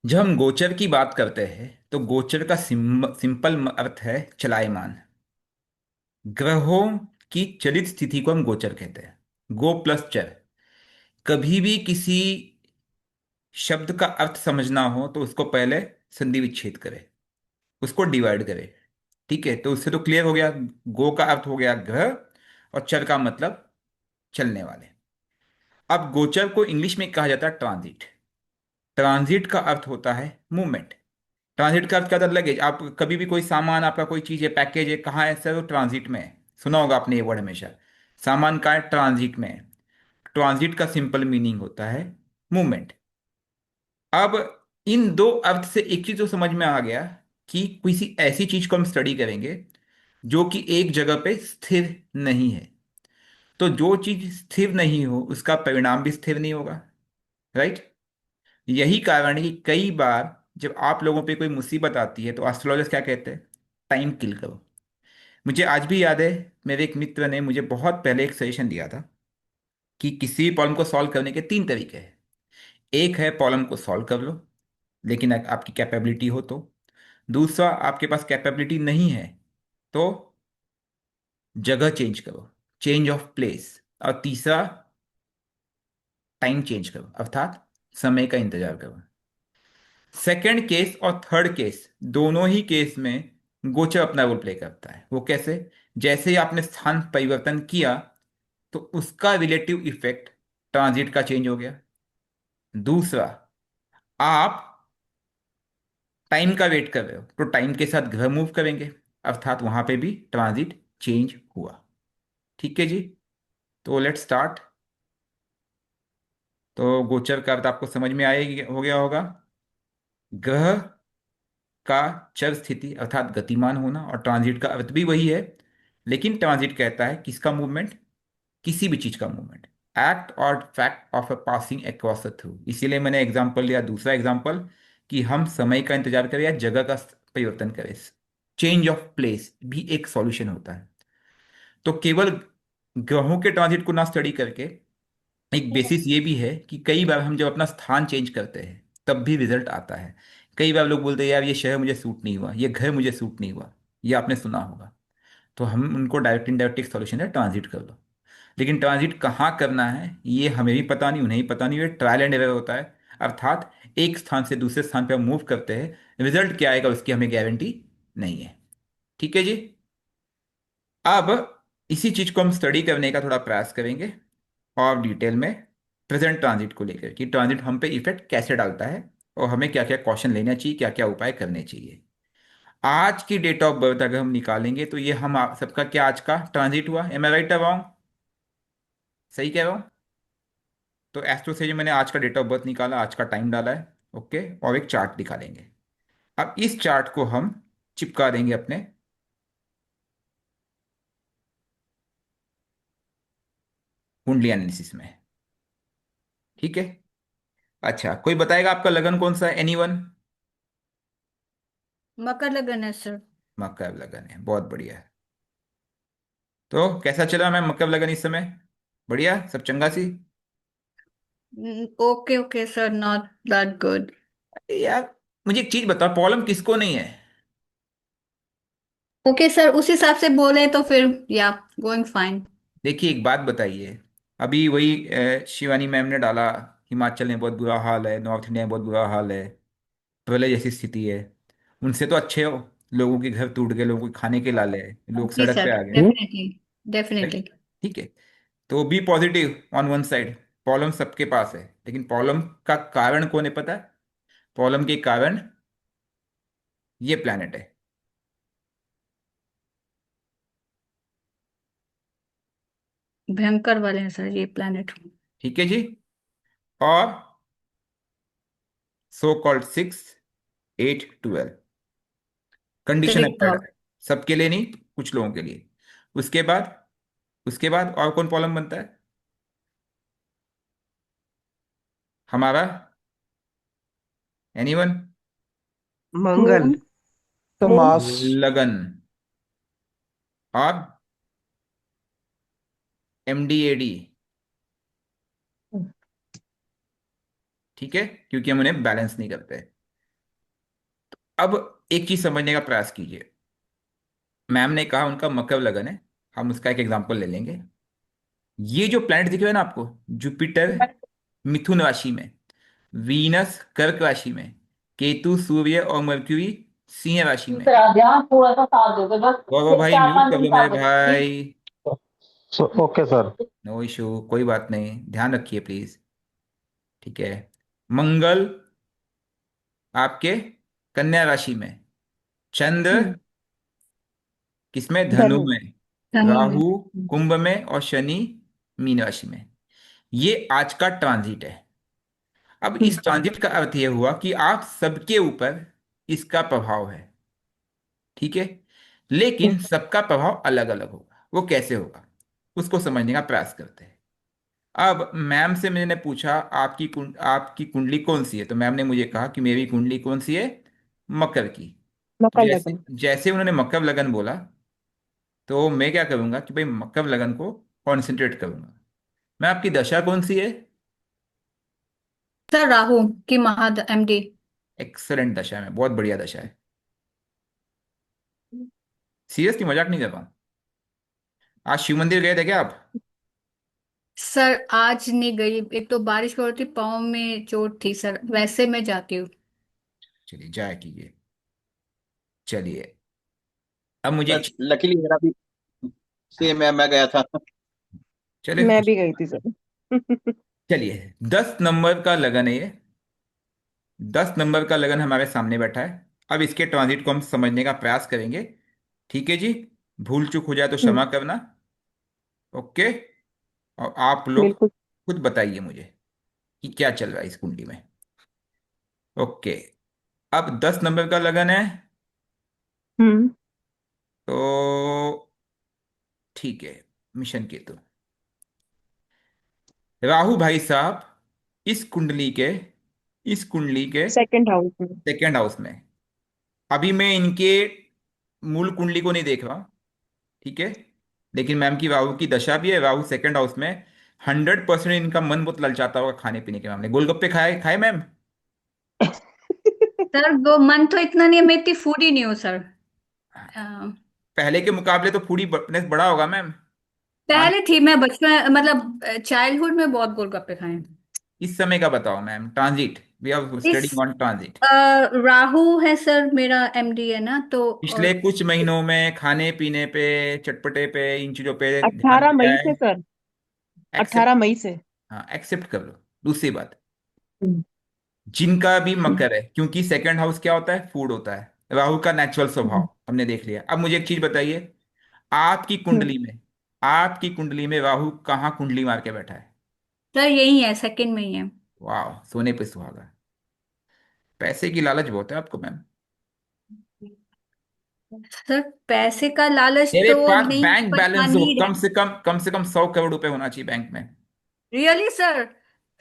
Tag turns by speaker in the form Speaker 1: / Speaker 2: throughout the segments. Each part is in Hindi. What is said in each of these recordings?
Speaker 1: जब हम गोचर की बात करते हैं तो गोचर का सिंपल अर्थ है चलायमान। ग्रहों की चलित स्थिति को हम गोचर कहते हैं। गो प्लस चर। कभी भी किसी शब्द का अर्थ समझना हो तो उसको पहले संधि विच्छेद करें, उसको डिवाइड करें। ठीक है, तो उससे तो क्लियर हो गया। गो का अर्थ हो गया ग्रह और चर का मतलब चलने वाले। अब गोचर को इंग्लिश में कहा जाता है ट्रांजिट। ट्रांजिट का अर्थ होता है मूवमेंट। ट्रांजिट का अर्थ क्या होता है? लगेज। आप कभी भी कोई सामान, आपका कोई चीज़ है, पैकेज है, कहाँ है सर? वो ट्रांजिट में है। सुना होगा आपने ये वर्ड हमेशा। सामान का है, ट्रांजिट में है। ट्रांजिट का सिंपल मीनिंग होता है मूवमेंट। अब इन दो अर्थ से एक चीज तो समझ में आ गया कि किसी ऐसी चीज को हम स्टडी करेंगे जो कि एक जगह पे स्थिर नहीं है। तो जो चीज स्थिर नहीं हो उसका परिणाम भी स्थिर नहीं होगा। राइट। यही कारण है कि कई बार जब आप लोगों पे कोई मुसीबत आती है तो एस्ट्रोलॉजर्स क्या कहते हैं? टाइम किल करो। मुझे आज भी याद है, मेरे एक मित्र ने मुझे बहुत पहले एक सजेशन दिया था कि किसी भी प्रॉब्लम को सॉल्व करने के तीन तरीके हैं। एक है प्रॉब्लम को सॉल्व कर लो, लेकिन आपकी कैपेबिलिटी हो तो। दूसरा, आपके पास कैपेबिलिटी नहीं है तो जगह चेंज करो, चेंज ऑफ प्लेस। और तीसरा, टाइम चेंज करो, अर्थात समय का इंतजार करो। सेकंड केस और थर्ड केस, दोनों ही केस में गोचर अपना रोल प्ले करता है। वो कैसे? जैसे ही आपने स्थान परिवर्तन किया तो उसका रिलेटिव इफेक्ट ट्रांजिट का चेंज हो गया। दूसरा, आप टाइम का वेट कर रहे हो तो टाइम के साथ ग्रह मूव करेंगे, अर्थात वहां पे भी ट्रांजिट चेंज हुआ। ठीक है जी। तो लेट स्टार्ट। तो गोचर का अर्थ आपको समझ में आएगी, हो गया होगा। ग्रह का चर स्थिति अर्थात गतिमान होना, और ट्रांजिट का अर्थ भी वही है। लेकिन ट्रांजिट कहता है किसका मूवमेंट? किसी भी चीज का मूवमेंट। एक्ट और fact of a passing across the through. इसीलिए मैंने एग्जांपल लिया, दूसरा एग्जांपल, कि हम समय का इंतजार करें या जगह का परिवर्तन करें। चेंज ऑफ प्लेस भी एक सॉल्यूशन होता है। तो केवल ग्रहों के ट्रांजिट को ना स्टडी करके एक बेसिस ये भी है कि कई बार हम जब अपना स्थान चेंज करते हैं तब भी रिजल्ट आता है। कई बार लोग बोलते हैं यार ये शहर मुझे सूट नहीं हुआ, ये घर मुझे सूट नहीं हुआ। ये आपने सुना होगा। तो हम उनको डायरेक्ट इनडायरेक्ट एक सॉल्यूशन है, ट्रांजिट कर दो। लेकिन ट्रांजिट कहाँ करना है ये हमें भी पता नहीं, उन्हें भी पता नहीं। ये ट्रायल एंड एरर होता है। अर्थात एक स्थान से दूसरे स्थान पर हम मूव करते हैं, रिजल्ट क्या आएगा उसकी हमें गारंटी नहीं है। ठीक है जी। अब इसी चीज को हम स्टडी करने का थोड़ा प्रयास करेंगे और डिटेल में, प्रेजेंट ट्रांजिट को लेकर कि ट्रांजिट हम पे इफेक्ट कैसे डालता है और हमें क्या क्या क्वेश्चन लेना चाहिए, क्या क्या उपाय करने चाहिए। आज की डेट ऑफ बर्थ अगर हम निकालेंगे तो ये हम आप सबका क्या आज का ट्रांजिट हुआ? एम आई राइट रॉन्ग? सही कह रहा हूँ? तो एस्ट्रो से जो मैंने आज का डेट ऑफ बर्थ निकाला, आज का टाइम डाला है। ओके, और एक चार्ट निकालेंगे। अब इस चार्ट को हम चिपका देंगे अपने कुंडली एनालिसिस में। ठीक है। अच्छा, कोई बताएगा आपका लगन कौन सा है? एनीवन?
Speaker 2: मकर लगन है सर।
Speaker 1: मकर लगन है, बहुत बढ़िया है। तो कैसा चला मैम मकर लगन इस समय? बढ़िया, सब चंगा सी?
Speaker 2: Okay okay sir, not that good.
Speaker 1: अरे यार, मुझे एक चीज बताओ, प्रॉब्लम किसको नहीं है?
Speaker 2: ओके सर, उस हिसाब से बोले तो फिर या गोइंग फाइन।
Speaker 1: देखिए एक बात बताइए। अभी वही शिवानी मैम ने डाला, हिमाचल में बहुत बुरा हाल है, नॉर्थ इंडिया में बहुत बुरा हाल है, प्रलय जैसी स्थिति है। उनसे तो अच्छे हो, लोगों के घर टूट गए, लोगों को खाने के लाले हैं, लोग
Speaker 2: जी
Speaker 1: सड़क
Speaker 2: सर,
Speaker 1: पे आ गए।
Speaker 2: Definitely
Speaker 1: right.
Speaker 2: डेफिनेटली।
Speaker 1: ठीक है। तो be positive on one side. Problem सबके पास है, लेकिन प्रॉब्लम का कारण कौन है पता है? प्रॉब्लम के कारण ये प्लैनेट है।
Speaker 2: भयंकर वाले हैं सर ये प्लेनेट।
Speaker 1: ठीक है जी। और सो कॉल्ड 6, 8, 12 कंडीशन
Speaker 2: सिलिक
Speaker 1: अप्लाइड
Speaker 2: भाव।
Speaker 1: है। सबके लिए नहीं, कुछ लोगों के लिए। उसके बाद, उसके बाद और कौन प्रॉब्लम बनता है हमारा? एनीवन?
Speaker 3: मंगल।
Speaker 2: मून।
Speaker 3: तो
Speaker 2: मून।
Speaker 3: मास।
Speaker 1: लगन। और MDAD। ठीक है, क्योंकि हम उन्हें बैलेंस नहीं करते। अब एक चीज समझने का प्रयास कीजिए। मैम ने कहा उनका मकर लगन है, हम उसका एक एग्जांपल ले लेंगे। ये जो प्लैनेट दिख रहे हैं ना आपको, जुपिटर मिथुन राशि में, वीनस कर्क राशि में, केतु सूर्य और मरक्यूरी सिंह राशि में।
Speaker 4: ध्यान थोड़ा सा साथ दोगे बस।
Speaker 1: गौरव
Speaker 4: सिर्फ
Speaker 1: भाई
Speaker 4: चार
Speaker 1: म्यूट
Speaker 4: पांच
Speaker 1: कर
Speaker 4: दिन
Speaker 1: दो मेरे
Speaker 4: साथ दोगे ठीक।
Speaker 1: भाई।
Speaker 5: Okay sir.
Speaker 1: नो इशू, कोई बात नहीं, ध्यान रखिए प्लीज। ठीक है। मंगल आपके कन्या राशि में, चंद्र
Speaker 3: हम्म।
Speaker 1: किसमें, धनु
Speaker 3: धनु।
Speaker 1: में,
Speaker 2: धनु में।
Speaker 1: राहु कुंभ में और शनि मीन राशि में। ये आज का ट्रांजिट है। अब इस
Speaker 3: हम्म।
Speaker 1: ट्रांजिट का अर्थ यह हुआ कि आप सबके ऊपर इसका प्रभाव है। ठीक है। लेकिन सबका प्रभाव अलग अलग होगा, वो कैसे होगा उसको समझने का प्रयास करते हैं। अब मैम से मैंने पूछा आपकी कुंडली कौन सी है, तो मैम ने मुझे कहा कि मेरी कुंडली कौन सी है, मकर की। तो
Speaker 3: मकर
Speaker 1: जैसे
Speaker 3: लगन।
Speaker 1: जैसे उन्होंने मकर लगन बोला, तो मैं क्या करूंगा कि भाई मकर लगन को कॉन्सेंट्रेट करूंगा। मैं आपकी दशा कौन सी है?
Speaker 2: सर राहु की एमडी।
Speaker 1: एक्सलेंट दशा है, बहुत बढ़िया दशा है। सीरियसली मजाक नहीं कर रहा हूं। आज शिव मंदिर गए थे क्या आप?
Speaker 2: सर आज नहीं गई, एक तो बारिश हो रही थी, पाँव में चोट थी सर, वैसे मैं जाती हूँ।
Speaker 1: चलिए जाया कीजिए। चलिए, अब मुझे एक
Speaker 4: सर लकीली मेरा भी
Speaker 1: हाँ,
Speaker 4: सेम है, मैं गया था।
Speaker 1: चलिए
Speaker 3: मैं
Speaker 1: कुछ।
Speaker 3: भी गई थी सर।
Speaker 1: चलिए, 10 नंबर का लगन है ये। 10 नंबर का लगन हमारे सामने बैठा है। अब इसके ट्रांजिट को हम समझने का प्रयास करेंगे। ठीक है जी। भूल चूक हो जाए तो
Speaker 3: हम्म।
Speaker 1: क्षमा करना। ओके। और आप लोग
Speaker 3: बिल्कुल।
Speaker 1: खुद बताइए मुझे कि क्या चल रहा है इस कुंडली में। ओके। अब 10 नंबर का लगन है,
Speaker 3: हम्म।
Speaker 1: तो ठीक है। मिशन केतु, राहु भाई साहब, इस कुंडली के इस कुंडली के
Speaker 3: सेकंड हाउस में।
Speaker 1: सेकेंड हाउस में। अभी मैं इनके मूल कुंडली को नहीं देख रहा हूं। ठीक है। लेकिन मैम की राहु की दशा भी है, राहु सेकेंड हाउस में। 100% इनका मन बहुत ललचाता होगा खाने पीने के मामले। गोलगप्पे खाए खाए मैम?
Speaker 2: सर वो मन तो इतना नहीं है, मैं इतनी फूडी नहीं हूँ सर। अ,
Speaker 1: पहले के मुकाबले तो फूडी फिटनेस बड़ा होगा मैम। मान,
Speaker 2: पहले थी, मैं बचपन मतलब चाइल्डहुड में बहुत गोलगप्पे खाए हैं।
Speaker 1: इस समय का बताओ मैम, ट्रांजिट, वी आर
Speaker 2: इस
Speaker 1: स्टडिंग ऑन ट्रांजिट।
Speaker 2: अ, राहु है सर, मेरा एमडी है ना तो।
Speaker 1: पिछले
Speaker 2: और
Speaker 1: कुछ महीनों में खाने पीने पे, चटपटे पे, इन चीजों पे ध्यान
Speaker 3: 18 मई
Speaker 1: दिया
Speaker 3: से
Speaker 1: है?
Speaker 3: सर।
Speaker 1: एक्सेप्ट।
Speaker 3: 18 मई से।
Speaker 1: हाँ, एक्सेप्ट कर लो। दूसरी बात,
Speaker 3: हम्म।
Speaker 1: जिनका भी मकर है, क्योंकि सेकंड हाउस क्या होता है, फूड होता है, राहु का नेचुरल
Speaker 3: हम्म।
Speaker 1: स्वभाव हमने देख लिया। अब मुझे एक चीज बताइए, आपकी
Speaker 3: हम्म।
Speaker 1: कुंडली में आपकी कुंडली में राहु कहाँ कुंडली मार के बैठा है?
Speaker 2: सर यही है, सेकंड में ही है।
Speaker 1: वाह, सोने पे सुहागा। पैसे की लालच बहुत है आपको मैम।
Speaker 2: सर पैसे का लालच
Speaker 1: मेरे
Speaker 2: तो
Speaker 1: पास
Speaker 2: नहीं,
Speaker 1: बैंक
Speaker 2: पर हाँ
Speaker 1: बैलेंस हो,
Speaker 2: नीड है।
Speaker 1: कम से कम 100 करोड़ रुपए होना चाहिए बैंक में।
Speaker 2: Really sir?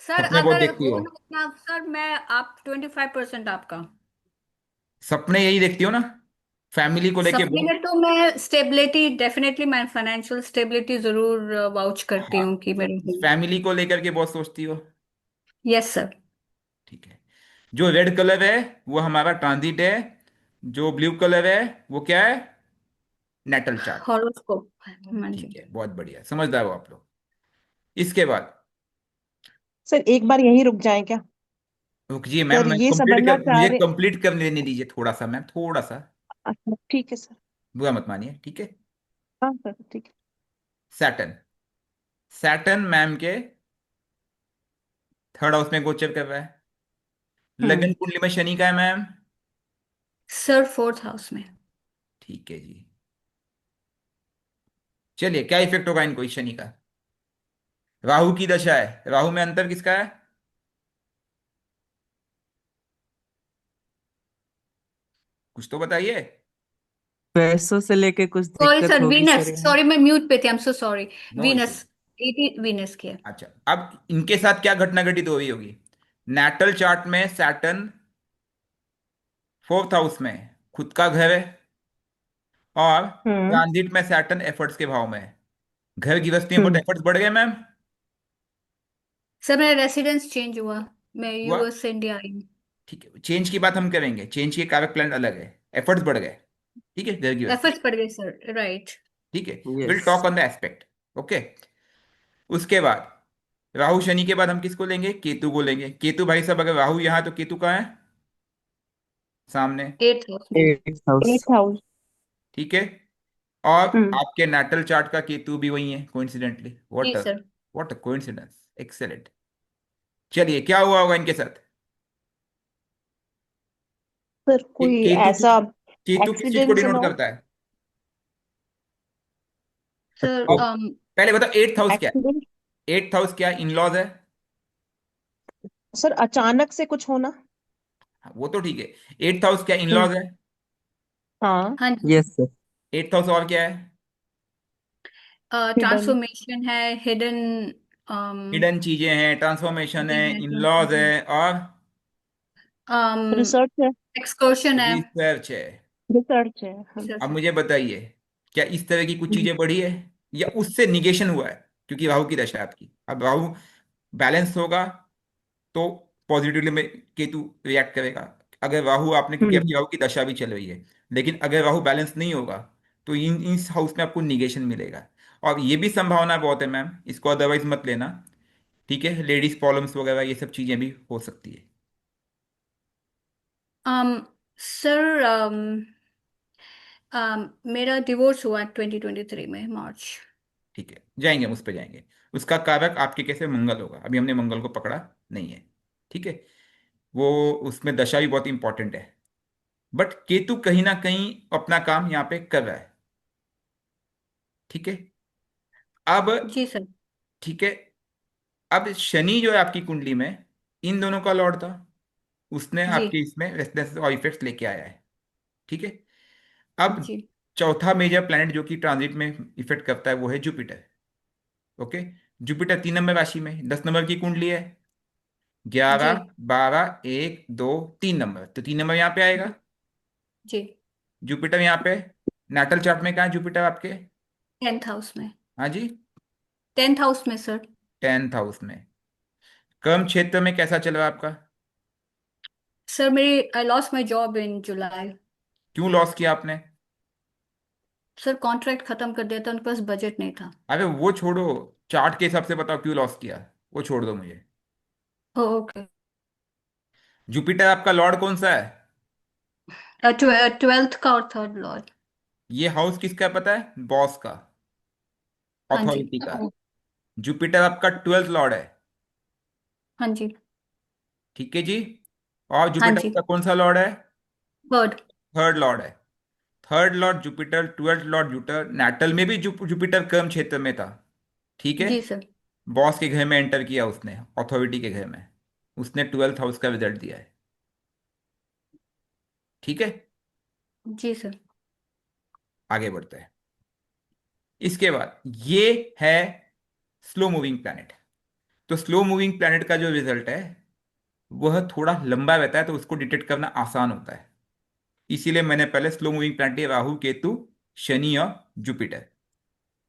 Speaker 2: सर
Speaker 1: सपने बहुत
Speaker 2: अगर
Speaker 1: देखती
Speaker 2: हो
Speaker 1: हो?
Speaker 2: ना इतना, सर मैं आप 25% आपका।
Speaker 1: सपने यही देखती हो ना, फैमिली को लेके
Speaker 2: सपने
Speaker 1: बहुत।
Speaker 2: में तो मैं स्टेबिलिटी, डेफिनेटली मैं फाइनेंशियल स्टेबिलिटी जरूर वाउच करती
Speaker 1: हाँ,
Speaker 2: हूँ कि मेरे।
Speaker 1: फैमिली को लेकर के बहुत सोचती हो।
Speaker 2: Yes sir.
Speaker 1: ठीक है। जो रेड कलर है वो हमारा ट्रांजिट है। जो ब्लू कलर है वो क्या है, नेटल चार्ट।
Speaker 2: हॉरोस्कोप। हाँ
Speaker 1: ठीक
Speaker 2: जी।
Speaker 1: है, बहुत बढ़िया, समझदार हो आप लोग। इसके बाद,
Speaker 3: सर एक बार यहीं रुक जाएं क्या?
Speaker 1: रुकिए मैम,
Speaker 3: सर ये समझना चाह
Speaker 1: मुझे
Speaker 3: रहे।
Speaker 1: कंप्लीट करने देने दीजिए थोड़ा सा मैम, थोड़ा सा।
Speaker 3: अच्छा ठीक है सर।
Speaker 1: बुरा मत मानिए, ठीक है।
Speaker 3: हाँ सर ठीक है।
Speaker 1: सैटर्न सैटर्न मैम के थर्ड हाउस में गोचर कर रहा है। लगन
Speaker 3: हम्म।
Speaker 1: कुंडली में शनि का है मैम।
Speaker 2: सर फोर्थ हाउस में।
Speaker 1: ठीक है जी। चलिए, क्या इफेक्ट होगा इनको इस शनि का? राहु की दशा है, राहु में अंतर किसका है? कुछ तो बताइए।
Speaker 3: पैसों से लेके कुछ
Speaker 2: सॉरी
Speaker 3: दिक्कत
Speaker 2: सर,
Speaker 3: होगी
Speaker 2: वीनस,
Speaker 3: सर यहाँ।
Speaker 2: सॉरी मैं म्यूट पे थी, I am so sorry.
Speaker 1: No issue.
Speaker 2: Venus. Venus की है।
Speaker 1: अच्छा, अब इनके साथ क्या घटना घटित हो रही होगी? नाटल चार्ट में सैटर्न फोर्थ हाउस में खुद का घर है, और
Speaker 3: हम्म।
Speaker 1: ट्रांजिट में सैटर्न एफर्ट्स के भाव में है। घर गृहस्थी में बहुत
Speaker 3: हम्म।
Speaker 1: एफर्ट्स बढ़ गए मैम।
Speaker 2: सर मेरा रेसिडेंस चेंज हुआ, मैं
Speaker 1: हुआ?
Speaker 2: यूएस से इंडिया आई हूँ।
Speaker 1: ठीक है, चेंज की बात हम करेंगे, चेंज के कारक प्लान अलग है, एफर्ट्स बढ़ गए। ठीक है, घर गृहस्थी।
Speaker 2: एफर्ट्स पड़ गए सर, राइट।
Speaker 1: ठीक है, will
Speaker 3: yes.
Speaker 1: Talk on the aspect. Okay. उसके बाद राहु शनि के बाद हम किसको लेंगे? केतु को लेंगे। केतु भाई साहब, अगर राहु यहाँ है तो केतु कहाँ है? सामने।
Speaker 2: 8th हाउस में।
Speaker 3: 8th house.
Speaker 5: 8th house.
Speaker 1: ठीक है। और
Speaker 5: हम्म।
Speaker 1: आपके नाटल चार्ट का केतु भी वही है कोइंसिडेंटली।
Speaker 2: जी sir.
Speaker 1: What a coincidence, excellent. चलिए, क्या हुआ होगा इनके साथ?
Speaker 5: सर कोई
Speaker 1: केतु
Speaker 5: ऐसा
Speaker 1: केतु किस चीज को
Speaker 5: एक्सीडेंट्स एंड
Speaker 1: डिनोट
Speaker 5: ऑल।
Speaker 1: करता है?
Speaker 2: सर
Speaker 1: और पहले बताओ, एट्थ हाउस क्या
Speaker 5: एक्सीडेंट।
Speaker 1: है? एट्थ हाउस क्या इन लॉज है?
Speaker 5: सर अचानक से कुछ होना।
Speaker 1: हाँ, वो तो ठीक है। एट्थ हाउस क्या इन
Speaker 5: हम्म।
Speaker 1: लॉज है?
Speaker 5: हाँ।
Speaker 2: हाँ जी।
Speaker 3: Yes sir.
Speaker 1: एट्थ हाउस और क्या है?
Speaker 5: हिडन।
Speaker 2: ट्रांसफॉर्मेशन है, हिडन
Speaker 1: हिडन चीजें हैं, ट्रांसफॉर्मेशन है,
Speaker 2: चीजें हैं,
Speaker 1: इन लॉज है,
Speaker 2: ट्रांसफॉर्मेशन,
Speaker 1: और
Speaker 5: रिसर्च है।
Speaker 2: एक्सकर्शन है।
Speaker 1: रिसर्च है।
Speaker 5: रिसर्च है हाँ।
Speaker 1: अब
Speaker 2: रिसर्च है।
Speaker 1: मुझे बताइए, क्या इस तरह की कुछ
Speaker 5: हम्म।
Speaker 1: चीजें बढ़ी है, या उससे निगेशन हुआ है? क्योंकि राहु की दशा है आपकी। अब राहु बैलेंस होगा तो पॉजिटिवली में केतु रिएक्ट करेगा। अगर राहु आपने, क्योंकि
Speaker 5: हम्म।
Speaker 1: आपकी राहु की दशा भी चल रही है, लेकिन अगर राहु बैलेंस नहीं होगा तो इन इस हाउस में आपको निगेशन मिलेगा। और ये भी संभावना बहुत है मैम, इसको अदरवाइज मत लेना। ठीक है, लेडीज प्रॉब्लम्स वगैरह ये सब चीजें भी हो सकती है।
Speaker 2: सर मेरा डिवोर्स हुआ 2023 में, मार्च।
Speaker 1: ठीक है, जाएंगे हम उस पर जाएंगे। उसका कारक आपके कैसे मंगल होगा, अभी हमने मंगल को पकड़ा नहीं है। ठीक है, वो उसमें दशा भी बहुत इंपॉर्टेंट है। बट केतु कहीं ना कहीं अपना काम यहाँ पे कर रहा है। ठीक है। अब
Speaker 2: जी सर।
Speaker 1: ठीक है, अब शनि जो है आपकी कुंडली में इन दोनों का लॉर्ड था, उसने
Speaker 2: जी।
Speaker 1: आपके इसमें रेजिस्टेंस और इफेक्ट्स लेके आया है। ठीक है। अब
Speaker 2: जी।
Speaker 1: चौथा मेजर प्लैनेट जो कि ट्रांजिट में इफेक्ट करता है वो है जुपिटर। ओके। जुपिटर 3 नंबर राशि में, 10 नंबर की कुंडली है।
Speaker 2: जी।
Speaker 1: 11, 12, 1, 2, 3 नंबर, तो 3 नंबर यहाँ पे आएगा।
Speaker 2: जी। जी।
Speaker 1: जुपिटर यहाँ पे नाटल चार्ट में कहाँ है जुपिटर आपके?
Speaker 2: 10th हाउस में।
Speaker 1: हाँ जी,
Speaker 2: 10th हाउस में सर।
Speaker 1: 10th हाउस में। कर्म क्षेत्र में कैसा चल रहा है आपका?
Speaker 2: सर मेरी, I lost my job in जुलाई।
Speaker 1: क्यों लॉस किया आपने?
Speaker 2: सर कॉन्ट्रैक्ट खत्म कर दिया था, उनके पास बजट नहीं था।
Speaker 1: अरे वो छोड़ो, चार्ट के हिसाब से बताओ क्यों लॉस किया, वो छोड़ दो मुझे।
Speaker 2: ओके।
Speaker 1: जुपिटर आपका लॉर्ड कौन सा है?
Speaker 2: 12th का और 3rd लॉर्ड।
Speaker 1: ये हाउस किसका है पता है? बॉस का,
Speaker 2: हाँ जी।
Speaker 1: अथॉरिटी का। जुपिटर आपका 12th लॉर्ड है।
Speaker 2: हाँ जी।
Speaker 1: ठीक है जी। और
Speaker 2: हाँ
Speaker 1: जुपिटर
Speaker 2: जी।
Speaker 1: का कौन सा लॉर्ड है?
Speaker 2: 3rd।
Speaker 1: 3rd लॉर्ड है। 3rd Lord Jupiter, 12th Lord Jupiter, natal में भी जुपिटर कर्म क्षेत्र में था। ठीक है।
Speaker 2: जी सर।
Speaker 1: बॉस के घर में एंटर किया उसने, अथॉरिटी के घर में, उसने 12th हाउस का रिजल्ट दिया है। ठीक है।
Speaker 2: जी सर।
Speaker 1: आगे बढ़ते हैं। इसके बाद ये है स्लो मूविंग प्लैनेट। तो स्लो मूविंग प्लैनेट का जो रिजल्ट है वह थोड़ा लंबा रहता है, तो उसको डिटेक्ट करना आसान होता है। इसीलिए मैंने पहले slow moving planet Rahu Ketu Shani और जुपिटर।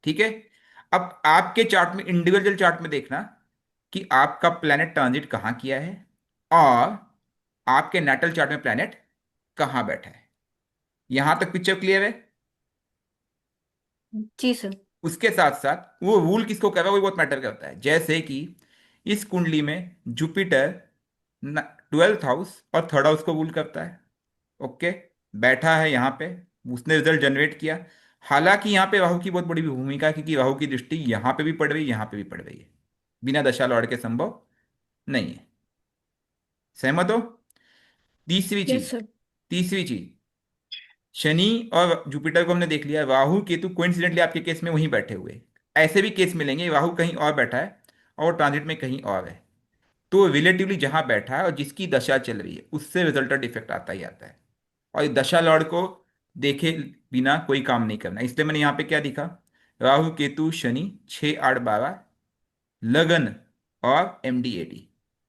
Speaker 1: ठीक है। अब आपके चार्ट में, इंडिविजुअल चार्ट में देखना कि आपका प्लैनेट ट्रांजिट कहाँ किया है, और आपके नेटल चार्ट में प्लैनेट कहाँ बैठा है। यहां तक पिक्चर क्लियर है?
Speaker 2: जी सर।
Speaker 1: उसके साथ साथ वो रूल किसको कर रहा है वो भी बहुत मैटर करता है। जैसे कि इस कुंडली में जुपिटर 12th हाउस और 3rd हाउस को रूल करता है। ओके। बैठा है यहाँ पे, उसने रिजल्ट जनरेट किया। हालांकि यहाँ पे राहु की बहुत बड़ी भूमिका है, क्योंकि राहु की दृष्टि यहाँ पे भी पड़ रही है, यहाँ पे भी पड़ रही है। बिना दशा लौट के संभव नहीं है। सहमत हो? तीसरी
Speaker 2: यस
Speaker 1: चीज,
Speaker 2: सर।
Speaker 1: तीसरी चीज, शनि और जुपिटर को हमने देख लिया, राहु केतु कोइंसिडेंटली आपके केस में वहीं बैठे हुए हैं। ऐसे भी केस मिलेंगे राहु कहीं और बैठा है और ट्रांजिट में कहीं और है, तो रिलेटिवली जहां बैठा है और जिसकी दशा चल रही है उससे रिजल्टेंट इफेक्ट आता ही आता है। और इस दशा लॉर्ड को देखे बिना कोई काम नहीं करना, इसलिए मैंने यहाँ पे क्या दिखा, राहु केतु शनि 6, 8, 12, लगन और MDAD,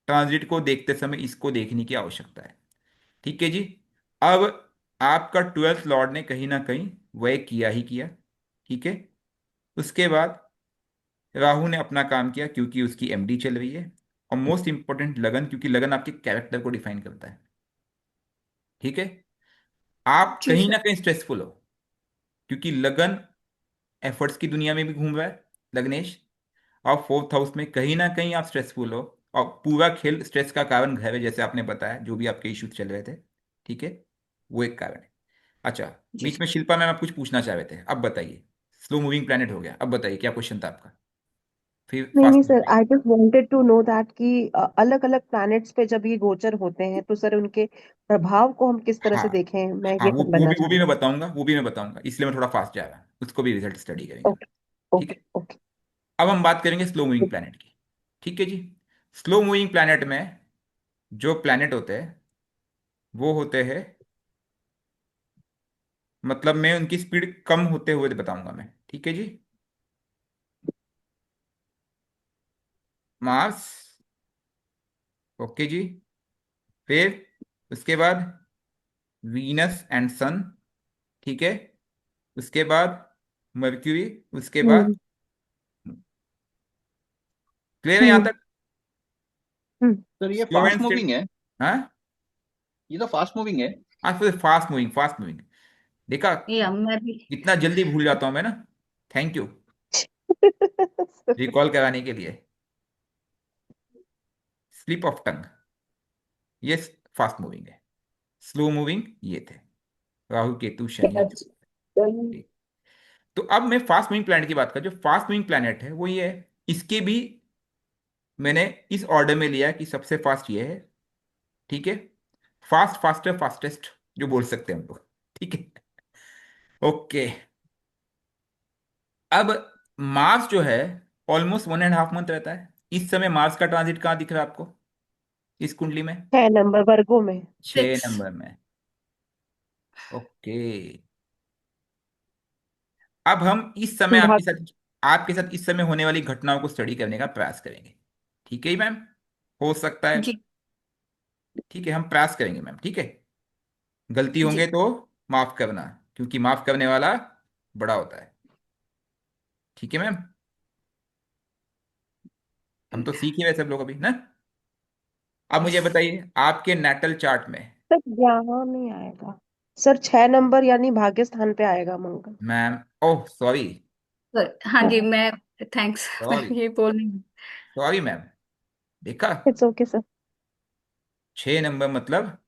Speaker 1: ट्रांजिट को देखते समय इसको देखने की आवश्यकता है। ठीक है जी। अब आपका 12th लॉर्ड ने कहीं ना कहीं वह किया ही किया। ठीक है। उसके बाद राहु ने अपना काम किया, क्योंकि उसकी MD चल रही है। और मोस्ट इंपॉर्टेंट लगन, क्योंकि लगन आपके कैरेक्टर को डिफाइन करता है। ठीक है। आप
Speaker 2: जी
Speaker 1: कहीं
Speaker 2: सर।
Speaker 1: ना कहीं स्ट्रेसफुल हो, क्योंकि लगन एफर्ट्स की दुनिया में भी घूम रहा है लग्नेश, और फोर्थ हाउस में कहीं ना कहीं आप स्ट्रेसफुल हो, और पूरा खेल स्ट्रेस का कारण घर है, जैसे आपने बताया जो भी आपके इश्यूज चल रहे थे। ठीक है, वो एक कारण है। अच्छा,
Speaker 2: जी
Speaker 1: बीच
Speaker 2: सर।
Speaker 1: में शिल्पा मैम आप कुछ पूछना चाह रहे थे, अब बताइए। स्लो मूविंग प्लेनेट हो गया, अब बताइए क्या क्वेश्चन था आपका, फिर
Speaker 5: नहीं नहीं
Speaker 1: fast
Speaker 5: sir,
Speaker 1: moving.
Speaker 5: I just wanted to know that कि अलग अलग प्लैनेट्स पे जब ये गोचर होते हैं तो सर उनके प्रभाव को हम किस तरह
Speaker 1: हाँ
Speaker 5: से देखें, मैं
Speaker 1: हाँ,
Speaker 5: ये
Speaker 1: वो
Speaker 5: समझना
Speaker 1: भी
Speaker 5: चाह रही
Speaker 1: मैं बताऊंगा, वो भी मैं बताऊंगा, इसलिए मैं थोड़ा फास्ट जा रहा हूँ, उसको भी रिजल्ट स्टडी करेंगे
Speaker 5: हूँ।
Speaker 1: हम।
Speaker 5: ओके
Speaker 1: ठीक
Speaker 5: ओके
Speaker 1: है,
Speaker 5: ओके।
Speaker 1: अब हम बात करेंगे स्लो मूविंग प्लैनेट की। ठीक है जी। स्लो मूविंग प्लैनेट में जो प्लैनेट होते हैं वो होते हैं, मतलब मैं उनकी स्पीड कम होते हुए बताऊंगा मैं। ठीक है जी। मार्स, ओके जी। फिर उसके बाद वीनस एंड सन, ठीक है। उसके बाद मर्क्यूरी, उसके बाद,
Speaker 5: हम्म
Speaker 1: क्लियर है यहाँ
Speaker 5: हम्म
Speaker 1: तक?
Speaker 5: हम्म।
Speaker 4: सर ये
Speaker 1: slow
Speaker 4: fast
Speaker 1: and steady.
Speaker 4: Moving है।
Speaker 1: हाँ
Speaker 4: ये तो फास्ट मूविंग है।
Speaker 1: हाँ, फिर फास्ट मूविंग, फास्ट मूविंग। देखा,
Speaker 2: या मैं भी।
Speaker 1: इतना जल्दी भूल जाता हूँ मैं ना। थैंक यू रिकॉल कराने के लिए। स्लिप ऑफ टंग, ये फास्ट मूविंग है। स्लो मूविंग ये थे राहु केतु शनि और
Speaker 5: अच्छा।
Speaker 1: जुपिटर। तो अब मैं फास्ट मूविंग प्लैनेट की बात कर, जो फास्ट मूविंग प्लैनेट है वो ये है। इसके भी मैंने इस ऑर्डर में लिया कि सबसे फास्ट ये है। ठीक है, फास्ट फास्टर फास्टेस्ट जो बोल सकते हैं हम लोग। ठीक है, ओके। अब मार्स जो है ऑलमोस्ट 1.5 मंथ रहता है। इस समय मार्स का ट्रांजिट कहाँ दिख रहा है आपको इस कुंडली में?
Speaker 5: 6 नंबर वर्गों में।
Speaker 2: 6।
Speaker 1: 6 नंबर में। ओके, अब हम इस समय
Speaker 5: भाग।
Speaker 1: आपके साथ इस समय होने वाली घटनाओं को स्टडी करने का प्रयास करेंगे। ठीक है मैम, हो सकता है।
Speaker 2: जी
Speaker 1: ठीक है, हम प्रयास करेंगे मैम, ठीक है। गलती होंगे
Speaker 2: जी।
Speaker 1: तो माफ करना, क्योंकि माफ करने वाला बड़ा होता है। ठीक है मैम, हम तो सीख ही रहे सब लोग अभी ना। अब मुझे
Speaker 2: यस
Speaker 1: बताइए आपके नेटल चार्ट में।
Speaker 5: सर यहाँ नहीं आएगा। सर 6 नंबर यानी भाग्य स्थान पे आएगा मंगल।
Speaker 1: Ma'am, oh sorry,
Speaker 2: sir. हाँ जी
Speaker 5: हाँ।
Speaker 2: मैं। थैंक्स मैं
Speaker 1: सॉरी,
Speaker 2: ये बोल रही हूँ।
Speaker 1: Sorry ma'am. देखा,
Speaker 5: इट्स ओके सर।
Speaker 1: 6 नंबर मतलब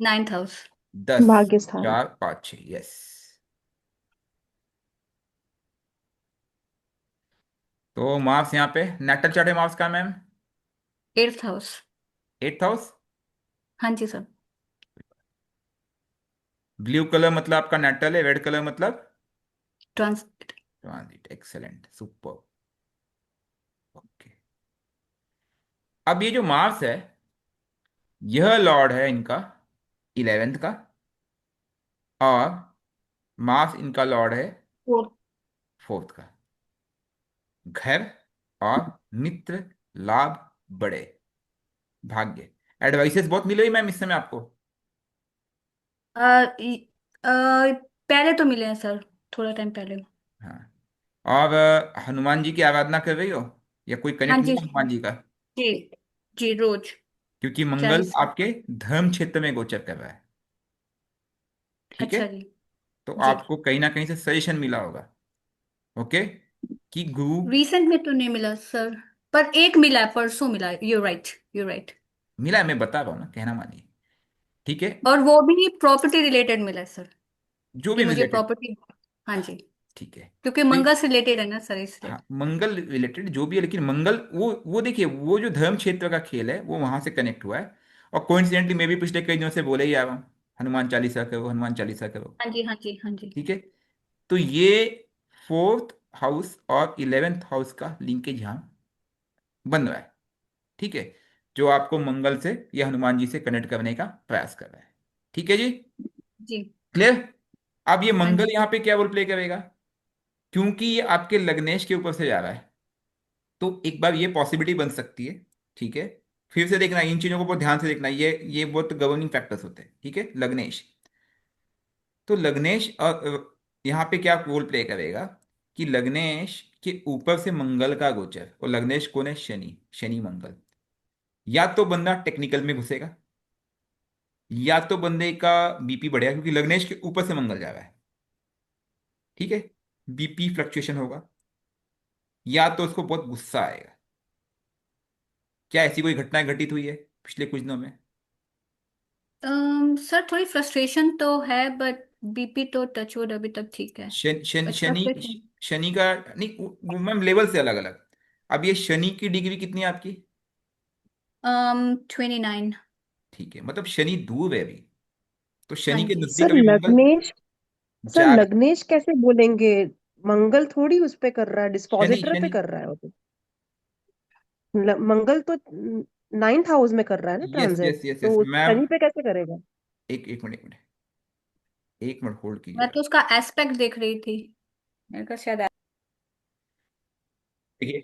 Speaker 2: 9th हाउस।
Speaker 1: 10,
Speaker 5: भाग्य स्थान।
Speaker 1: 4, 5, 6, यस। तो मार्क्स यहाँ पे नेटल चार्ट है मार्क्स का ma'am,
Speaker 2: 8th house.
Speaker 1: 8th house.
Speaker 2: हाँ जी सर।
Speaker 1: ब्लू कलर मतलब आपका नेटल है, रेड कलर मतलब
Speaker 2: trans.
Speaker 1: Transit. Excellent, super. Okay, अब ये जो मार्स है, यह लॉर्ड है इनका 11th का, और मार्स इनका लॉर्ड है
Speaker 2: 4।
Speaker 1: 4th का। घर और मित्र, लाभ, बड़े, भाग्य। एडवाइसेस बहुत मिल रही मैम इस समय आपको।
Speaker 2: पहले तो मिले हैं सर, थोड़ा टाइम पहले।
Speaker 1: हाँ, और हनुमान जी की आराधना कर रही हो, या कोई
Speaker 2: हाँ
Speaker 1: कनेक्ट
Speaker 2: जी।
Speaker 1: मिला हनुमान जी का?
Speaker 2: जी जी रोज
Speaker 1: क्योंकि मंगल
Speaker 2: 40।
Speaker 1: आपके धर्म क्षेत्र में गोचर कर रहा है। ठीक है,
Speaker 2: अच्छा जी।
Speaker 1: तो
Speaker 2: जी
Speaker 1: आपको कहीं ना कहीं से सजेशन मिला होगा। ओके, कि गुरु।
Speaker 2: रिसेंट में तो नहीं मिला सर, पर एक मिला है, परसों मिला है। You right, you right.
Speaker 1: मिला है, मैं बता रहा हूँ ना, कहना मानिए। ठीक है,
Speaker 2: और वो भी प्रॉपर्टी रिलेटेड मिला है सर,
Speaker 1: जो
Speaker 2: कि
Speaker 1: भी
Speaker 2: मुझे
Speaker 1: रिलेटेड।
Speaker 2: प्रॉपर्टी। हाँ जी।
Speaker 1: ठीक है,
Speaker 2: क्योंकि
Speaker 1: तो
Speaker 2: मंगल से रिलेटेड है ना सर, इसलिए।
Speaker 1: हाँ, मंगल रिलेटेड जो भी है, लेकिन मंगल वो देखिए, वो जो धर्म क्षेत्र का खेल है वो वहां से कनेक्ट हुआ है। और कोइंसिडेंटली मैं भी पिछले कई दिनों से बोले ही आ रहा हूँ, हनुमान चालीसा करो, हनुमान चालीसा करो।
Speaker 2: हाँ जी हाँ जी हाँ जी।
Speaker 1: ठीक है, तो ये फोर्थ हाउस और 11th हाउस का लिंकेज यहाँ बन रहा है। ठीक है, जो आपको मंगल से या हनुमान जी से कनेक्ट करने का प्रयास कर रहा है। ठीक है जी,
Speaker 2: जी।
Speaker 1: क्लियर? अब ये
Speaker 2: हाँ
Speaker 1: मंगल
Speaker 2: जी।
Speaker 1: यहाँ पे क्या रोल प्ले करेगा? क्योंकि ये आपके लग्नेश के ऊपर से जा रहा है, तो एक बार ये पॉसिबिलिटी बन सकती है। ठीक है, फिर से देखना, इन चीजों को बहुत ध्यान से देखना, ये बहुत गवर्निंग फैक्टर्स होते हैं। ठीक है, लग्नेश, तो लग्नेश यहाँ पे क्या रोल प्ले करेगा कि लग्नेश के ऊपर से मंगल का गोचर, और लग्नेश कौन है? शनि, शनि मंगल। या तो बंदा टेक्निकल में घुसेगा, या तो बंदे का बीपी बढ़ेगा क्योंकि लग्नेश के ऊपर से मंगल जा रहा है, ठीक है, बीपी फ्लक्चुएशन होगा, या तो उसको बहुत गुस्सा आएगा। क्या ऐसी कोई घटना घटित हुई है पिछले कुछ दिनों में?
Speaker 2: सर थोड़ी फ्रस्ट्रेशन तो है, बट बीपी तो टचवुड अभी तक ठीक है।
Speaker 1: शनि
Speaker 2: बट
Speaker 1: शनि
Speaker 2: फ्रस्ट्रेशन
Speaker 1: शनि का नहीं, वो मैम लेवल से अलग अलग। अब ये शनि की डिग्री कितनी है आपकी?
Speaker 2: 29।
Speaker 1: ठीक है, मतलब शनि दूर है अभी, तो
Speaker 2: हाँ
Speaker 1: शनि के
Speaker 2: जी।
Speaker 1: नजदीक
Speaker 5: सर
Speaker 1: अभी मंगल
Speaker 5: लग्नेश, सर
Speaker 1: जा रहा है।
Speaker 5: लग्नेश कैसे बोलेंगे? मंगल थोड़ी उस पे कर रहा है,
Speaker 1: शनि
Speaker 5: डिस्पोजिटर पे
Speaker 1: शनि
Speaker 5: कर रहा है वो तो। मंगल तो 9th हाउस में कर रहा है ना
Speaker 1: yes
Speaker 5: transit,
Speaker 1: yes yes yes
Speaker 5: तो
Speaker 1: मैम।
Speaker 5: शनि पे कैसे करेगा?
Speaker 1: एक मिनट होल्ड
Speaker 2: मैं
Speaker 1: कीजिएगा।
Speaker 2: तो उसका एस्पेक्ट देख रही थी, मेरे को शायद।
Speaker 1: देखिए,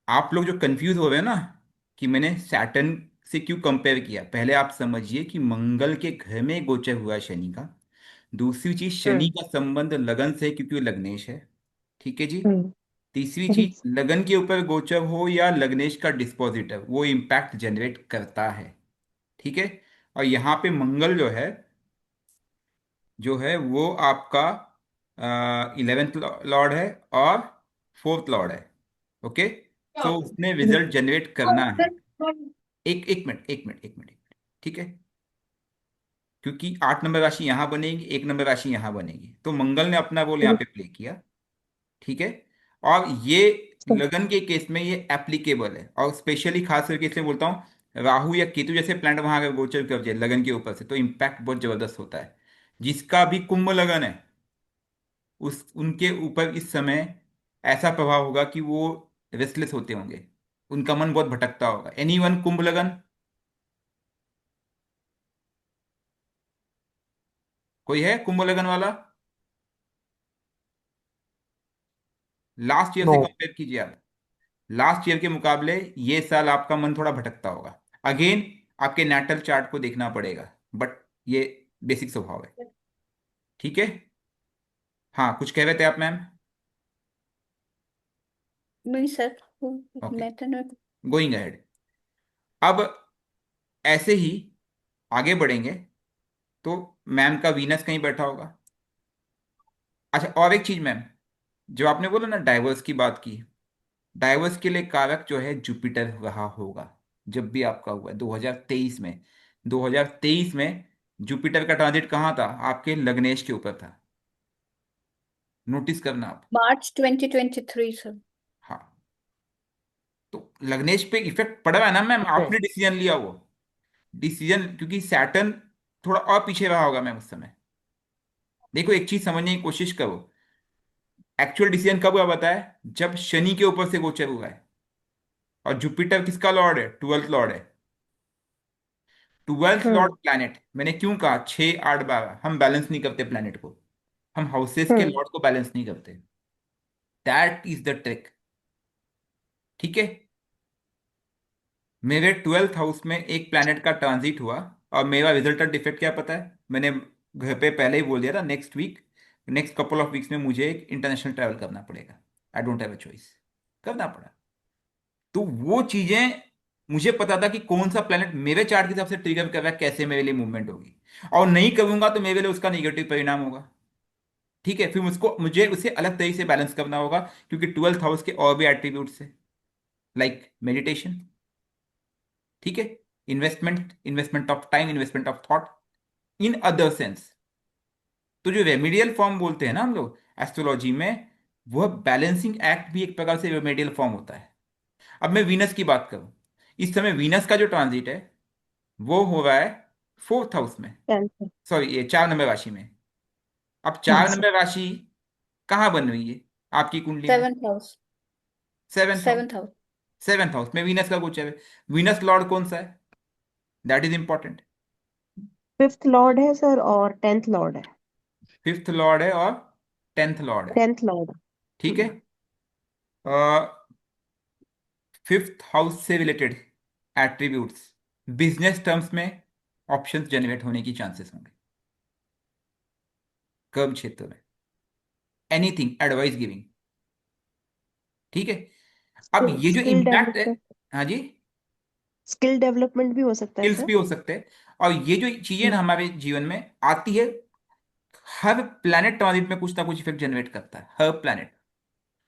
Speaker 1: आप लोग जो कंफ्यूज हो रहे हैं ना कि मैंने सैटर्न से क्यों कंपेयर किया, पहले आप समझिए कि मंगल के घर में गोचर हुआ है शनि का। दूसरी चीज, शनि
Speaker 5: हम्म।
Speaker 1: का संबंध लगन से है क्योंकि वो लग्नेश है, ठीक है जी।
Speaker 5: हम्म।
Speaker 1: तीसरी
Speaker 5: हम्म।
Speaker 1: चीज, लगन के ऊपर गोचर हो या लग्नेश का डिस्पोजिटर, वो इम्पैक्ट जनरेट करता है, ठीक है। और यहाँ पे मंगल जो है वो आपका 11th लॉर्ड है और 4th लॉर्ड है, ओके। सो उसने रिजल्ट जनरेट करना है। एक मिनट, ठीक है। क्योंकि 8 नंबर राशि यहाँ बनेगी, 1 नंबर राशि यहाँ बनेगी, तो मंगल ने अपना रोल यहाँ पे प्ले किया, ठीक है। और ये लगन के केस में ये एप्लीकेबल है, और स्पेशली खास करके इसलिए बोलता हूँ, राहु या केतु जैसे प्लैनेट वहां अगर गोचर कर जाए लगन के ऊपर से, तो इम्पैक्ट बहुत जबरदस्त होता है। जिसका भी कुंभ लगन है, उस उनके ऊपर इस समय ऐसा प्रभाव होगा कि वो रेस्टलेस होते होंगे, उनका मन बहुत भटकता होगा। एनीवन कुंभ लगन? कोई है कुंभ लगन वाला? Last year
Speaker 3: no.
Speaker 1: से कंपेयर कीजिए आप, लास्ट ईयर के मुकाबले ये साल आपका मन थोड़ा भटकता होगा। अगेन, आपके नेटल चार्ट को देखना पड़ेगा, बट ये बेसिक स्वभाव है, ठीक है। हाँ, कुछ कह रहे थे आप मैम?
Speaker 2: नहीं सर,
Speaker 1: ओके,
Speaker 2: मैं तो नहीं।
Speaker 1: Going ahead. अब ऐसे ही आगे बढ़ेंगे, तो मैम का वीनस कहीं बैठा होगा। अच्छा, और एक चीज मैम, जो आपने बोला ना डाइवर्स की बात की, डाइवर्स के लिए कारक जो है जुपिटर रहा होगा। जब भी आपका हुआ है 2023 में, 2023 में जुपिटर का ट्रांजिट कहाँ था? आपके लग्नेश के ऊपर था, नोटिस करना आप।
Speaker 2: मार्च 2023 सर।
Speaker 1: हाँ, तो लग्नेश पे इफेक्ट पड़ रहा है ना मैम,
Speaker 5: हम्म।
Speaker 1: आपने डिसीजन लिया वो डिसीजन, क्योंकि सैटर्न थोड़ा और पीछे रहा होगा मैम उस समय। देखो, एक चीज समझने की कोशिश करो, एक्चुअल डिसीजन कब हुआ बताए? जब शनि के ऊपर से गोचर हुआ है, और जुपिटर किसका लॉर्ड है? 12th लॉर्ड है। 12th लॉर्ड
Speaker 5: हम्म।
Speaker 1: प्लैनेट, मैंने क्यों कहा 6 8 12, हम बैलेंस नहीं करते प्लैनेट को, हम हाउसेस के
Speaker 5: हम्म।
Speaker 1: लॉर्ड को बैलेंस नहीं करते। दैट इज द ट्रिक, ठीक है। मेरे 12th हाउस में एक प्लैनेट का ट्रांजिट हुआ, और मेरा रिजल्टेंट इफेक्ट क्या पता है? मैंने घर पे पहले ही बोल दिया था, next week, next couple of weeks में मुझे एक इंटरनेशनल ट्रैवल करना पड़ेगा। I don't have a choice, करना पड़ा। तो वो चीजें मुझे पता था कि कौन सा प्लैनेट मेरे चार्ट के हिसाब से ट्रिगर कर रहा है, कैसे मेरे लिए मूवमेंट होगी, और नहीं करूंगा तो मेरे लिए उसका नेगेटिव परिणाम होगा, ठीक है। फिर मुझे उसे अलग तरीके से बैलेंस करना होगा, क्योंकि 12th हाउस के और भी एट्रीब्यूट्स है, लाइक मेडिटेशन, ठीक है, investment, investment of time, investment of thought, in other sense. तो जो रेमेडियल फॉर्म बोलते हैं ना हम लोग एस्ट्रोलॉजी में, वह बैलेंसिंग एक्ट भी एक प्रकार से रेमेडियल फॉर्म होता है। अब मैं वीनस की बात करूं, इस समय वीनस का जो ट्रांजिट है वो हो रहा है 4th हाउस में,
Speaker 5: 10th।
Speaker 1: सॉरी ये 4 नंबर राशि में। अब
Speaker 5: हाँ
Speaker 1: चार
Speaker 5: सर।
Speaker 1: नंबर राशि कहाँ बन रही है आपकी कुंडली में?
Speaker 2: 7th house.
Speaker 1: 7th house.
Speaker 2: 7th house.
Speaker 1: 7th house में वीनस का गोचर है। वीनस लॉर्ड कौन सा है? That is important.
Speaker 5: 5th Lord है सर, और 10th लॉर्ड है।
Speaker 1: 5th लॉर्ड है और 10th लॉर्ड है,
Speaker 5: 10th लॉर्ड।
Speaker 1: ठीक है।
Speaker 5: हम्म।
Speaker 1: 5th हाउस से रिलेटेड एट्रीब्यूट्स, बिजनेस टर्म्स में ऑप्शंस जनरेट होने की चांसेस होंगे, कर्म क्षेत्र में, एनीथिंग एडवाइस गिविंग, ठीक है। अब ये जो
Speaker 5: स्किल
Speaker 1: इम्पैक्ट है,
Speaker 5: डेवलपमेंट,
Speaker 1: हाँ जी,
Speaker 5: स्किल डेवलपमेंट भी हो सकता है
Speaker 1: स्किल्स
Speaker 5: सर।
Speaker 1: भी हो सकते हैं। और ये जो चीजें ना हमारे जीवन में आती है, हर प्लैनेट ट्रांजिट में कुछ ना कुछ इफेक्ट जनरेट करता है, हर प्लैनेट।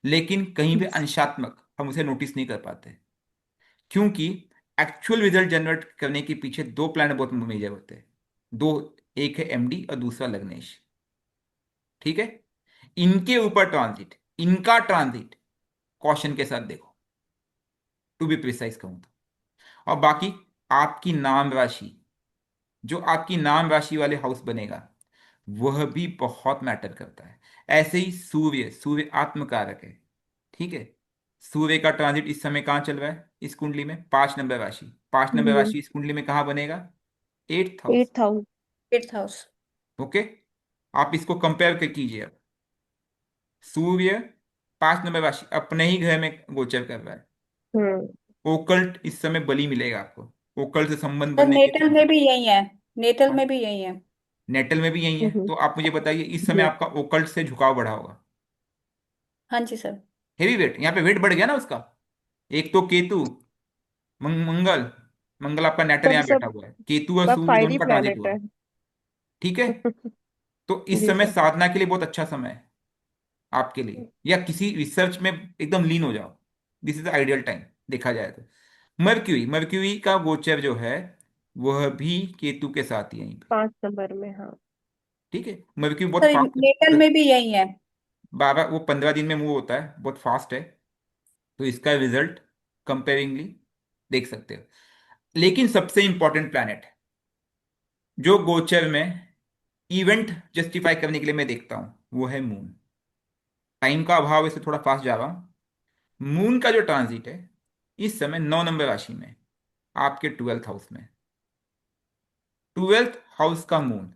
Speaker 1: लेकिन कहीं पे अंशात्मक, हम उसे नोटिस नहीं कर पाते, क्योंकि एक्चुअल रिजल्ट जनरेट करने के पीछे दो प्लैनेट बहुत मेजर होते हैं। दो, एक है एमडी और दूसरा लग्नेश। ठीक है, इनके ऊपर ट्रांजिट, इनका ट्रांजिट कॉशन के साथ देखो, टू बी प्रिसाइज कहूं तो। और बाकी आपकी नाम राशि, जो आपकी नाम राशि वाले हाउस बनेगा, वह भी बहुत मैटर करता है। ऐसे ही सूर्य, सूर्य आत्मकारक है। ठीक है, सूर्य का ट्रांजिट इस समय कहाँ चल रहा है इस कुंडली में? 5 नंबर राशि। 5 नंबर
Speaker 5: हम्म।
Speaker 1: राशि इस कुंडली में कहाँ बनेगा? 8th house.
Speaker 5: 8th house.
Speaker 2: 8th house.
Speaker 1: Okay, आप इसको कंपेयर कर कीजिए अब। सूर्य 5 नंबर राशि अपने ही घर में गोचर कर रहा है।
Speaker 5: हम्म।
Speaker 1: ओकल्ट इस समय बली मिलेगा आपको, ओकल्ट से संबंध
Speaker 2: सर
Speaker 1: बनने के
Speaker 2: नेटल में
Speaker 1: चांसेस।
Speaker 2: भी यही है, नेटल में भी यही है।
Speaker 1: नेटल में भी यही है,
Speaker 5: हम्म।
Speaker 1: तो आप मुझे बताइए इस समय
Speaker 5: जी।
Speaker 1: आपका ओकल्ट से झुकाव बढ़ा होगा।
Speaker 2: हाँ जी सर।
Speaker 1: हेवी वेट, यहाँ पे वेट बढ़ गया ना उसका। एक तो केतु, मंगल, मंगल आपका नेटल
Speaker 5: सब
Speaker 1: यहाँ बैठा
Speaker 5: सब
Speaker 1: हुआ है, केतु और
Speaker 5: सब
Speaker 1: सूर्य दोनों
Speaker 5: फायरी
Speaker 1: का ट्रांजिट
Speaker 5: प्लैनेट
Speaker 1: हुआ।
Speaker 5: है।
Speaker 1: ठीक है, तो इस
Speaker 5: जी
Speaker 1: समय
Speaker 5: सर।
Speaker 1: साधना के लिए बहुत अच्छा समय है आपके लिए, या किसी रिसर्च में एकदम लीन हो जाओ। This is the ideal time देखा जाए तो। मर्क्यूरी, मर्क्यूरी का गोचर जो है वह भी केतु के साथ ही है यहीं पे।
Speaker 5: 5 नंबर में, हाँ।
Speaker 1: ठीक है, मर्क्यूरी बहुत
Speaker 2: सर नेटल
Speaker 1: फास्ट,
Speaker 2: में भी यही है।
Speaker 1: 12 वो 15 दिन में मूव होता है, बहुत फास्ट है। तो इसका रिजल्ट कंपेरिंगली देख सकते हो। लेकिन सबसे इंपॉर्टेंट प्लैनेट जो गोचर में इवेंट जस्टिफाई करने के लिए मैं देखता हूं, वो है मून। टाइम का अभाव, इसे थोड़ा फास्ट जा रहा हूं। मून का जो ट्रांजिट है इस समय 9 नंबर राशि में, आपके 12th हाउस में। 12th हाउस का मून,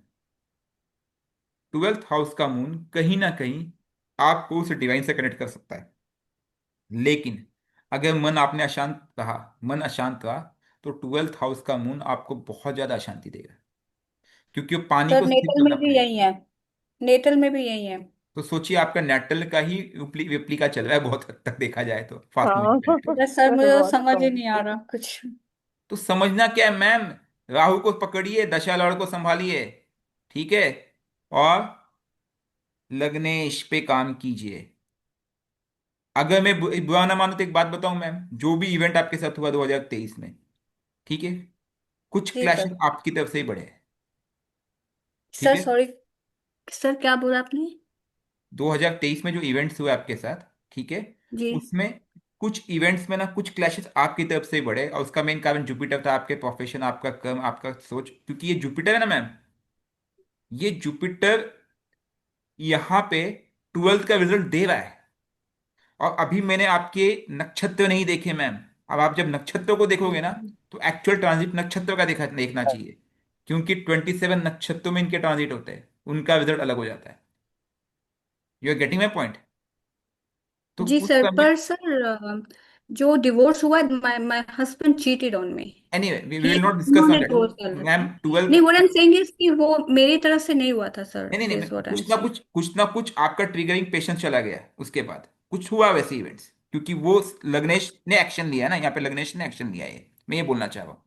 Speaker 1: 12th हाउस का मून कहीं ना कहीं आपको उस डिवाइन से कनेक्ट कर सकता है। लेकिन अगर मन आपने अशांत रहा, मन अशांत रहा, तो 12th हाउस का मून आपको बहुत ज्यादा अशांति देगा, क्योंकि वो पानी
Speaker 2: सर
Speaker 1: को स्थिर
Speaker 2: नेटल
Speaker 1: करना
Speaker 2: में भी
Speaker 1: पड़ेगा।
Speaker 2: यही है, नेटल में भी यही है।
Speaker 1: तो सोचिए आपका नेटल का ही रेप्लिका चल रहा है बहुत हद तक देखा जाए तो, फास्ट मूविंग
Speaker 5: हाँ।
Speaker 1: प्लैनेट।
Speaker 2: बस सर मुझे तो
Speaker 5: बहुत
Speaker 2: समझ ही नहीं आ
Speaker 5: कॉम्प्लिकेटेड।
Speaker 2: रहा कुछ।
Speaker 1: तो समझना क्या है मैम, राहु को पकड़िए, दशा लॉर्ड को संभालिए। ठीक है, और लग्नेश पे काम कीजिए। अगर मैं बुरा ना मानो तो एक बात बताऊं मैम, जो भी इवेंट आपके साथ हुआ 2023 में, ठीक है, कुछ
Speaker 2: जी
Speaker 1: क्लैशेस
Speaker 2: सर।
Speaker 1: आपकी तरफ से ही बढ़े हैं। ठीक
Speaker 2: सर
Speaker 1: है,
Speaker 2: सॉरी, सर क्या बोला आपने?
Speaker 1: 2023 में जो इवेंट्स हुए आपके साथ, ठीक है,
Speaker 2: जी।
Speaker 1: उसमें कुछ इवेंट्स में ना कुछ क्लैशेस आपकी तरफ से ही बढ़े, और उसका मेन कारण जुपिटर था, आपके प्रोफेशन, आपका कर्म, आपका सोच। क्योंकि ये जुपिटर है ना मैम, ये जुपिटर यहाँ पे 12th का रिजल्ट दे रहा है। और अभी मैंने आपके नक्षत्र नहीं देखे मैम। अब आप जब नक्षत्रों को देखोगे ना, तो एक्चुअल ट्रांजिट नक्षत्र का देखना चाहिए, क्योंकि 27 नक्षत्रों में इनके ट्रांजिट होते हैं, उनका रिजल्ट अलग हो जाता है। You are getting my point? तो
Speaker 2: जी
Speaker 1: उस
Speaker 2: सर,
Speaker 1: समय,
Speaker 2: पर सर जो डिवोर्स हुआ, my my husband cheated on me.
Speaker 1: Anyway we
Speaker 2: he
Speaker 1: will not discuss on
Speaker 2: उन्होंने
Speaker 1: दैट
Speaker 2: डिवोर्स कर
Speaker 1: मैम।
Speaker 2: रखा।
Speaker 1: 12,
Speaker 2: नहीं, what I am saying is कि वो मेरी तरफ से नहीं हुआ था सर,
Speaker 1: नहीं नहीं
Speaker 2: दिस
Speaker 1: नहीं,
Speaker 2: व्हाट आई एम
Speaker 1: कुछ ना
Speaker 2: सेइंग।
Speaker 1: कुछ, कुछ ना कुछ आपका ट्रिगरिंग पेशेंस चला गया, उसके बाद कुछ हुआ वैसे इवेंट्स, क्योंकि वो लग्नेश ने एक्शन लिया ना, यहाँ पे लग्नेश ने एक्शन लिया है, मैं ये बोलना चाह रहा हूँ।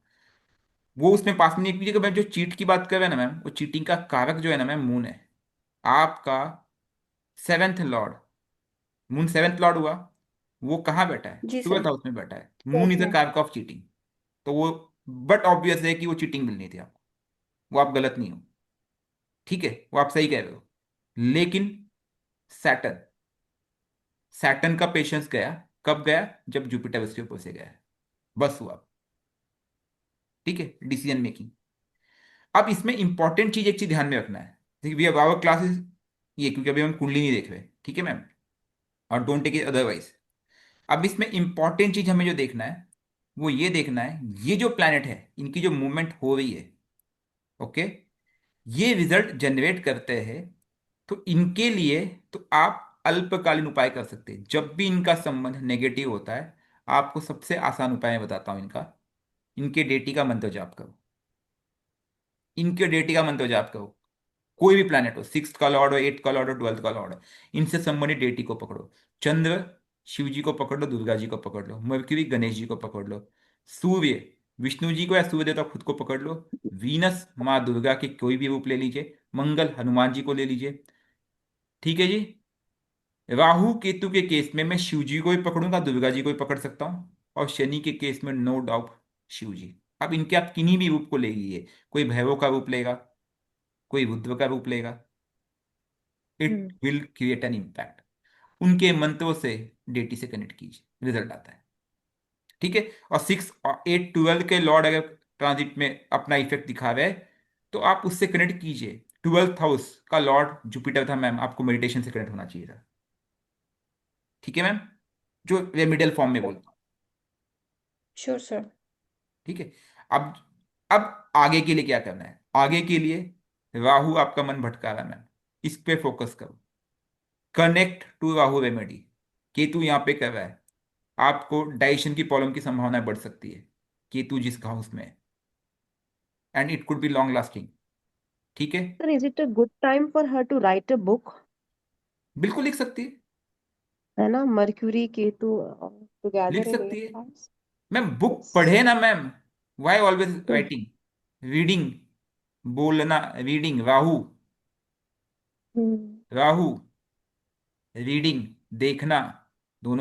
Speaker 1: वो उसमें पास में नहीं, एक जगह मैम जो चीट की बात कर रहे हैं ना मैम, वो चीटिंग का कारक जो है ना मैम, मून है आपका 7th Lord. Moon 7th Lord हुआ, वो कहाँ बैठा है?
Speaker 2: जी सर।
Speaker 1: 12th हाउस में बैठा है। Moon is a
Speaker 2: okay.
Speaker 1: कारक ऑफ चीटिंग। तो वो, बट ऑब्वियस है कि वो चीटिंग मिलनी थी आपको, वो आप गलत नहीं हो। ठीक है, वो आप सही कह रहे हो। लेकिन सैटर्न, सैटर्न का पेशेंस गया, कब गया? जब जुपिटर उसके ऊपर से गया, बस हुआ। ठीक है, डिसीजन मेकिंग। अब इसमें इंपॉर्टेंट चीज, एक चीज ध्यान में रखना है, वी हैव आवर क्लासेस ये, क्योंकि अभी हम कुंडली नहीं देख रहे, ठीक है मैम, और डोंट टेक इट अदरवाइज। अब इसमें इंपॉर्टेंट चीज हमें जो देखना है, वो ये देखना है, ये जो प्लैनेट है इनकी जो मूवमेंट हो रही है, ओके, ये रिजल्ट जनरेट करते हैं। तो इनके लिए तो आप अल्पकालीन उपाय कर सकते हैं, जब भी इनका संबंध नेगेटिव होता है। आपको सबसे आसान उपाय मैं बताता हूं इनका, इनके डेटी का मंत्र जाप करो, इनके डेटी का मंत्र जाप करो। कोई भी प्लैनेट हो, 6th का लॉर्ड हो, 8th का लॉर्ड हो, 12th का लॉर्ड हो, इनसे संबंधित डेटी को पकड़ो। चंद्र, शिव जी को पकड़ लो, दुर्गा जी को पकड़ लो, मरकरी, गणेश जी को पकड़ लो। सूर्य, विष्णु जी को या सूर्य देवता खुद को पकड़ लो, वीनस माँ दुर्गा के कोई भी रूप ले लीजिए, मंगल हनुमान जी को ले लीजिए। ठीक है जी। राहु केतु के केस में मैं शिव जी को भी पकड़ूंगा, दुर्गा जी को भी पकड़ सकता हूँ, और शनि के केस में नो डाउट शिव जी। अब इनके आप किन्हीं भी रूप को ले लीजिए, कोई भैरव का रूप लेगा, कोई रुद्र का रूप लेगा, it
Speaker 5: hmm
Speaker 1: will create an impact. उनके मंत्रों से डेटी से कनेक्ट कीजिए, रिजल्ट आता है। ठीक है। और 6 और 8 12 के लॉर्ड अगर ट्रांजिट में अपना इफेक्ट दिखा रहे हैं, तो आप उससे कनेक्ट कीजिए। 12th हाउस का लॉर्ड जुपिटर था मैम, आपको मेडिटेशन से कनेक्ट होना चाहिए था। ठीक है मैम, जो रेमिडियल फॉर्म में बोलता हूँ।
Speaker 2: Sure sir.
Speaker 1: ठीक है। अब अब आगे के लिए क्या करना है? आगे के लिए राहु आपका मन भटका रहा है मैम, इस पे फोकस करो, connect to Rahu remedy. Ketu यहाँ पे कर रहा है, आपको डाइजेशन की प्रॉब्लम की संभावना बढ़ सकती है, केतु जिस हाउस में, and it could be long lasting. ठीक है।
Speaker 5: Sir, is it a good time for her to write a book?
Speaker 1: बिल्कुल लिख सकती है,
Speaker 5: है ना, मर्क्यूरी केतु
Speaker 1: लिख
Speaker 5: टुगेदर इन
Speaker 1: सकती है
Speaker 5: 8th house.
Speaker 1: Ma'am. Book
Speaker 5: Yes.
Speaker 1: पढ़े ना ma'am, why always
Speaker 5: hmm
Speaker 1: writing? Reading, बोलना, रीडिंग। राहु,
Speaker 5: हम्म
Speaker 1: राहु रीडिंग, देखना,